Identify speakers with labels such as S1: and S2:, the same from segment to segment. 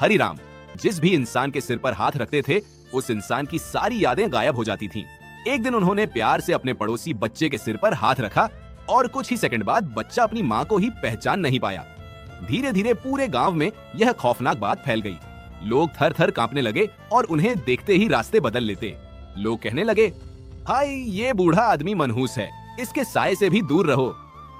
S1: हरिराम। जिस भी इंसान के सिर पर हाथ रखते थे उस इंसान की सारी यादें गायब हो जाती थीं। एक दिन उन्होंने प्यार से अपने पड़ोसी बच्चे के सिर पर हाथ रखा और कुछ ही सेकंड बाद बच्चा अपनी माँ को ही पहचान नहीं पाया। धीरे धीरे पूरे गांव में यह खौफनाक बात फैल गई। लोग थर थर कांपने लगे और उन्हें देखते ही रास्ते बदल लेते। लोग कहने लगे, हाय ये बूढ़ा आदमी मनहूस है, इसके साए से भी दूर रहो।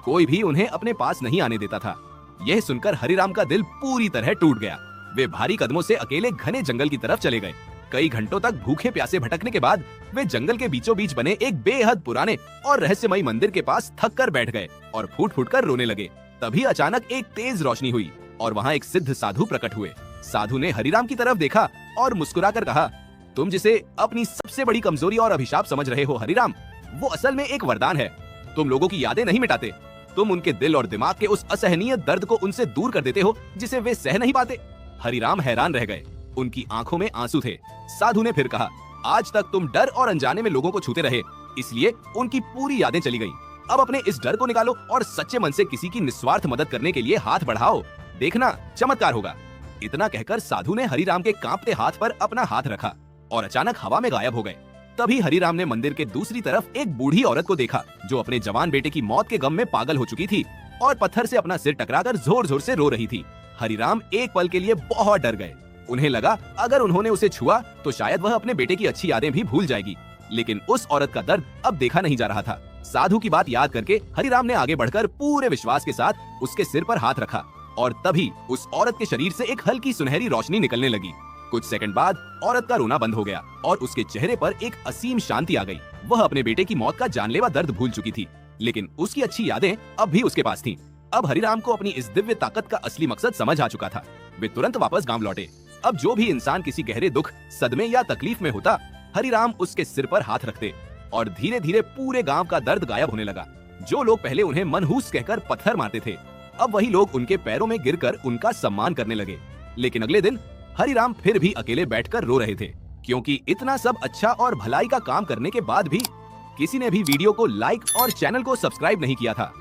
S1: कोई भी उन्हें अपने पास नहीं आने देता था। यह सुनकर हरिराम का दिल पूरी तरह टूट गया। वे भारी कदमों से अकेले घने जंगल की तरफ चले गए। कई घंटों तक भूखे प्यासे भटकने के बाद वे जंगल के बीचों बीच बने एक बेहद पुराने और रहस्यमयी मंदिर के पास थक कर बैठ गए और फूट फूट कर रोने लगे। तभी अचानक एक तेज रोशनी हुई और वहाँ एक सिद्ध साधु प्रकट हुए। साधु ने हरिराम की तरफ देखा और मुस्कुराकर कहा, तुम जिसे अपनी सबसे बड़ी कमजोरी और अभिशाप समझ रहे हो हरिराम, वो असल में एक वरदान है। तुम लोगों की यादें नहीं मिटाते, तुम उनके दिल और दिमाग के उस असहनीय दर्द को उनसे दूर कर देते हो जिसे वे सह नहीं पाते। हरिराम हैरान रह गए, उनकी आंखों में आंसू थे। साधु ने फिर कहा, आज तक तुम डर और अनजाने में लोगों को छूते रहे, इसलिए उनकी पूरी यादें चली गईं। अब अपने इस डर को निकालो और सच्चे मन से किसी की निस्वार्थ मदद करने के लिए हाथ बढ़ाओ, देखना चमत्कार होगा। इतना कहकर साधु ने हरिराम के कांपते हाथ पर अपना हाथ रखा और अचानक हवा में गायब हो गए। तभी हरिराम ने मंदिर के दूसरी तरफ एक बूढ़ी औरत को देखा जो अपने जवान बेटे की मौत के गम में पागल हो चुकी थी और पत्थर से अपना सिर टकराकर जोर जोर से रो रही थी। हरिराम एक पल के लिए बहुत डर गए। उन्हें लगा अगर उन्होंने उसे छुआ तो शायद वह अपने बेटे की अच्छी यादें भी भूल जाएगी, लेकिन उस औरत का दर्द अब देखा नहीं जा रहा था। साधु की बात याद करके हरिराम ने आगे बढ़कर पूरे विश्वास के साथ उसके सिर पर हाथ रखा और तभी उस औरत के शरीर से एक हल्की सुनहरी रोशनी निकलने लगी। कुछ सेकंड बाद औरत का रोना बंद हो गया और उसके चेहरे पर एक असीम शांति आ गई। वह अपने बेटे की मौत का जानलेवा दर्द भूल चुकी थी, लेकिन उसकी अच्छी यादें अब भी उसके पास थीं। अब हरिराम को अपनी इस दिव्य ताकत का असली मकसद समझ आ चुका था। वे तुरंत वापस गांव लौटे। अब जो भी इंसान किसी गहरे दुख, सदमे या तकलीफ में होता, हरिराम उसके सिर पर हाथ रखते और धीरे धीरे पूरे गांव का दर्द गायब होने लगा। जो लोग पहले उन्हें मनहूस कहकर पत्थर मारते थे, अब वही लोग उनके पैरों में गिरकर उनका सम्मान करने लगे। लेकिन अगले दिन हरिराम फिर भी अकेले बैठकर रो रहे थे, क्योंकि इतना सब अच्छा और भलाई का काम करने के बाद भी किसी ने भी वीडियो को लाइक और चैनल को सब्सक्राइब नहीं किया था।